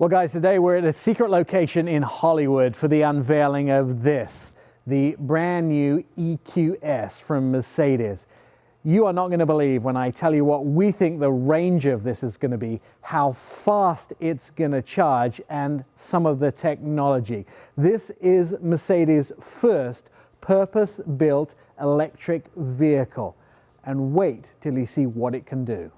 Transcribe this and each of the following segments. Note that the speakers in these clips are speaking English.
Well guys, today we're at a secret location in Hollywood for the unveiling of this, the brand new EQS from Mercedes. You are not going to believe when I tell you what we think the range of this is going to be, how fast it's going to charge, and some of the technology. This is Mercedes' first purpose-built electric vehicle. And wait till you see what it can do.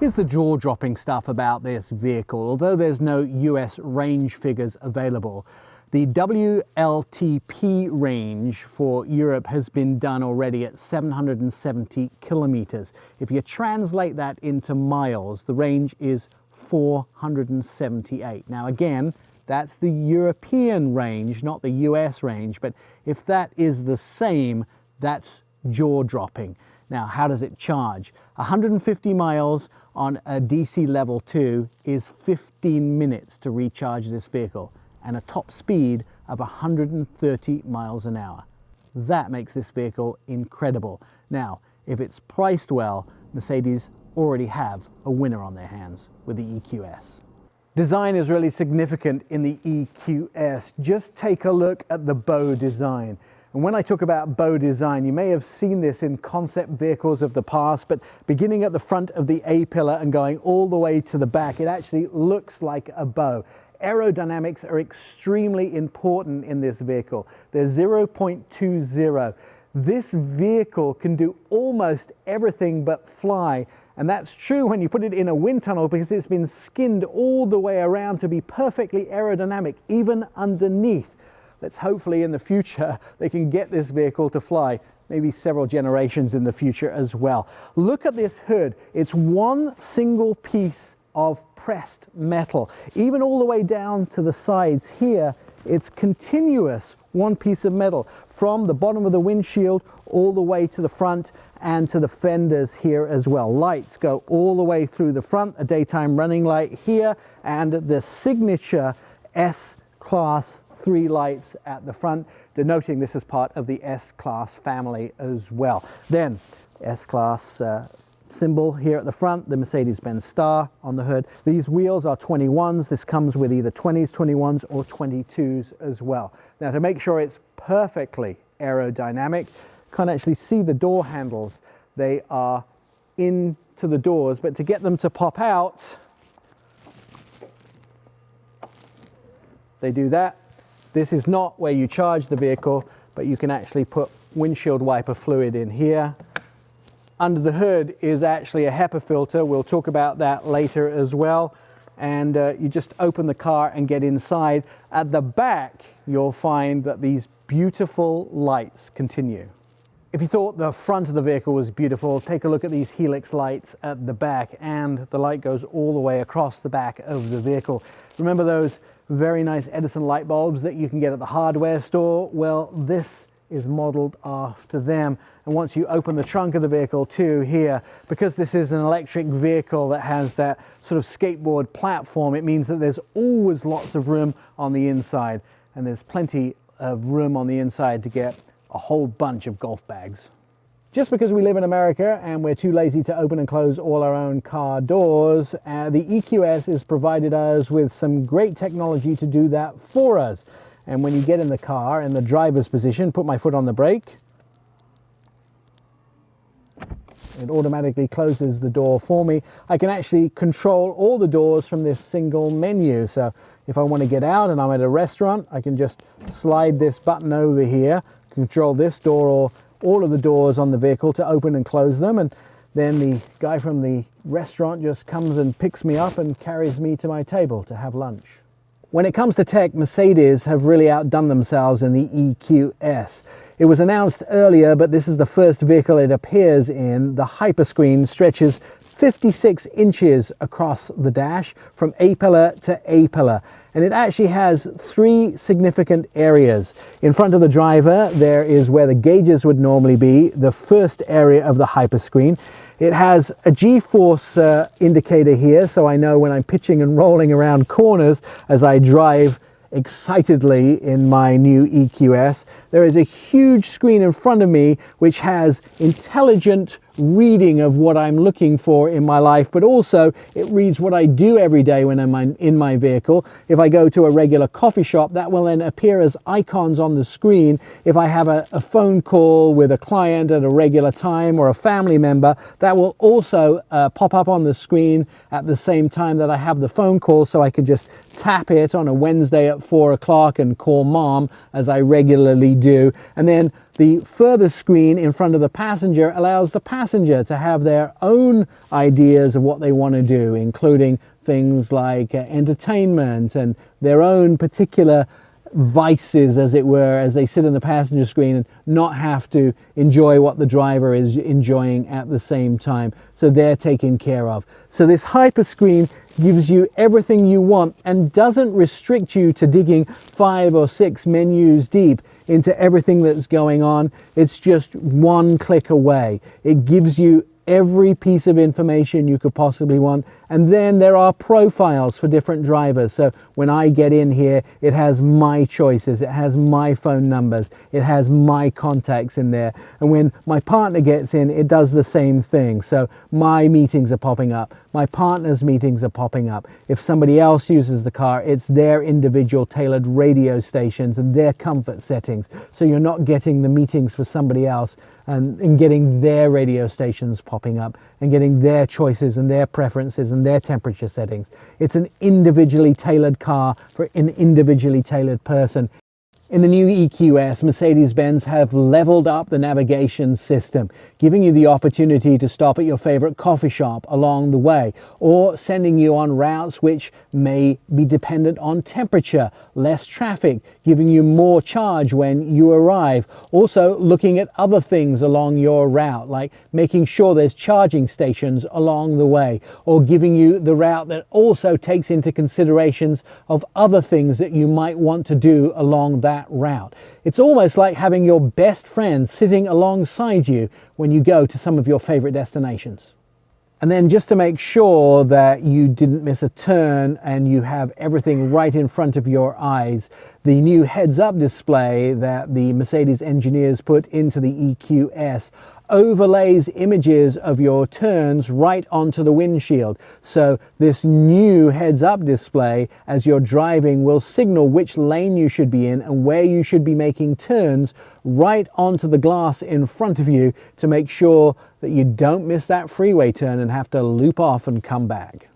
Here's the jaw-dropping stuff about this vehicle. Although there's no US range figures available, the WLTP range for Europe has been done already at 770 kilometers. If you translate that into miles, the range is 478. Now again, that's the European range, not the US range, but if that is the same, that's jaw-dropping. Now, how does it charge? 150 miles on a DC level 2 is 15 minutes to recharge this vehicle, and a top speed of 130 miles an hour. That makes this vehicle incredible. Now, if it's priced well, Mercedes already have a winner on their hands with the EQS. Design is really significant in the EQS. Just take a look at the bow design. And when I talk about bow design, you may have seen this in concept vehicles of the past, but beginning at the front of the A-pillar and going all the way to the back, it actually looks like a bow. Aerodynamics are extremely important in this vehicle. They're 0.20. This vehicle can do almost everything but fly. And that's true when you put it in a wind tunnel, because it's been skinned all the way around to be perfectly aerodynamic, even underneath. Let's hopefully in the future they can get this vehicle to fly, maybe several generations in the future as well. Look at this hood. It's one single piece of pressed metal. Even all the way down to the sides here, it's continuous, one piece of metal from the bottom of the windshield all the way to the front and to the fenders here as well. Lights go all the way through the front, a daytime running light here, and the signature S-Class 3 lights at the front, denoting this is part of the S-Class family as well. Then S-Class symbol here at the front, the Mercedes-Benz star on the hood. These wheels are 21s. This comes with either 20s, 21s or 22s as well. Now, to make sure it's perfectly aerodynamic, can't actually see the door handles. They are into the doors, but to get them to pop out, they do that. This is not where you charge the vehicle, but you can actually put windshield wiper fluid in here. Under the hood is actually a HEPA filter. We'll talk about that later as well. And you just open the car and get inside. At the back, you'll find that these beautiful lights continue. If you thought the front of the vehicle was beautiful, take a look at these helix lights at the back, and the light goes all the way across the back of the vehicle. Remember those very nice Edison light bulbs that you can get at the hardware store? Well, this is modeled after them. And once you open the trunk of the vehicle too here, because this is an electric vehicle that has that sort of skateboard platform, it means that there's always lots of room on the inside, and there's plenty of room on the inside to get a whole bunch of golf bags. Just because we live in America and we're too lazy to open and close all our own car doors, the EQS has provided us with some great technology to do that for us. And when you get in the car in the driver's position, put my foot on the brake, it automatically closes the door for me. I can actually control all the doors from this single menu. So if I want to get out and I'm at a restaurant, I can just slide this button over here, control this door or all of the doors on the vehicle to open and close them, and then the guy from the restaurant just comes and picks me up and carries me to my table to have lunch. When it comes to tech, Mercedes have really outdone themselves in the EQS. It was announced earlier, but this is the first vehicle it appears in. The hyperscreen stretches 56 inches across the dash from A-pillar to A-pillar. And it actually has three significant areas. In front of the driver, there is where the gauges would normally be, the first area of the hyperscreen. It has a G-force indicator here, so I know when I'm pitching and rolling around corners as I drive excitedly in my new EQS. There is a huge screen in front of me which has intelligent reading of what I'm looking for in my life, but also it reads what I do every day when I'm in my vehicle. If I go to a regular coffee shop, that will then appear as icons on the screen. If I have a phone call with a client at a regular time or a family member, that will also pop up on the screen at the same time that I have the phone call, so I can just tap it on a Wednesday at 4 o'clock and call mom, as I regularly do. And then the further screen in front of the passenger allows the passenger to have their own ideas of what they want to do, including things like entertainment and their own particular vices, as it were, as they sit in the passenger screen and not have to enjoy what the driver is enjoying at the same time. So they're taken care of. So this hyper screen gives you everything you want and doesn't restrict you to digging 5 or 6 menus deep into everything that's going on. It's just one click away. It gives you every piece of information you could possibly want. And then there are profiles for different drivers. So when I get in here, it has my choices, it has my phone numbers, it has my contacts in there. And when my partner gets in, it does the same thing. So my meetings are popping up, my partner's meetings are popping up. If somebody else uses the car, it's their individual tailored radio stations and their comfort settings. So you're not getting the meetings for somebody else and getting their radio stations popping up and getting their choices and their preferences and their temperature settings. It's an individually tailored car for an individually tailored person. In the new EQS, Mercedes-Benz have leveled up the navigation system, giving you the opportunity to stop at your favorite coffee shop along the way, or sending you on routes which may be dependent on temperature, less traffic, giving you more charge when you arrive. Also looking at other things along your route, like making sure there's charging stations along the way, or giving you the route that also takes into considerations of other things that you might want to do along that route. It's almost like having your best friend sitting alongside you when you go to some of your favorite destinations. And then just to make sure that you didn't miss a turn and you have everything right in front of your eyes, the new heads-up display that the Mercedes engineers put into the EQS overlays images of your turns right onto the windshield. So this new heads-up display as you're driving will signal which lane you should be in and where you should be making turns right onto the glass in front of you to make sure that you don't miss that freeway turn and have to loop off and come back.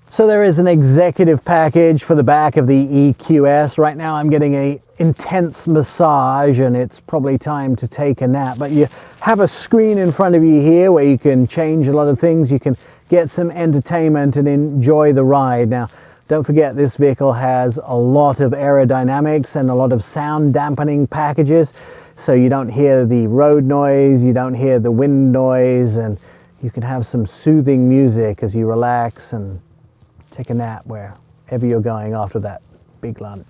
So there is an executive package for the back of the EQS. Right now I'm getting an intense massage and it's probably time to take a nap, but you have a screen in front of you here where you can change a lot of things. You can get some entertainment and enjoy the ride. Now, don't forget this vehicle has a lot of aerodynamics and a lot of sound dampening packages, so you don't hear the road noise, you don't hear the wind noise, and you can have some soothing music as you relax and take a nap wherever you're going after that big lunch.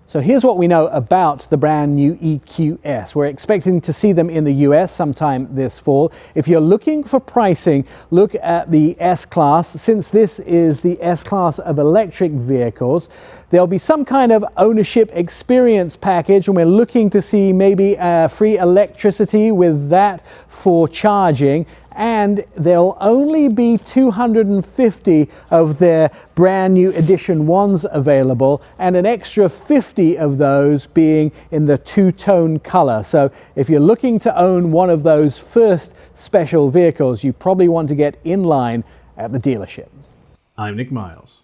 So here's what we know about the brand new EQS. We're expecting to see them in the US sometime this fall. If you're looking for pricing, look at the S-Class. Since this is the S-Class of electric vehicles, there'll be some kind of ownership experience package, and we're looking to see maybe free electricity with that for charging. And there'll only be 250 of their brand new edition ones available, and an extra 50 of those being in the two-tone color. So if you're looking to own one of those first special vehicles, you probably want to get in line at the dealership. I'm Nik Miles.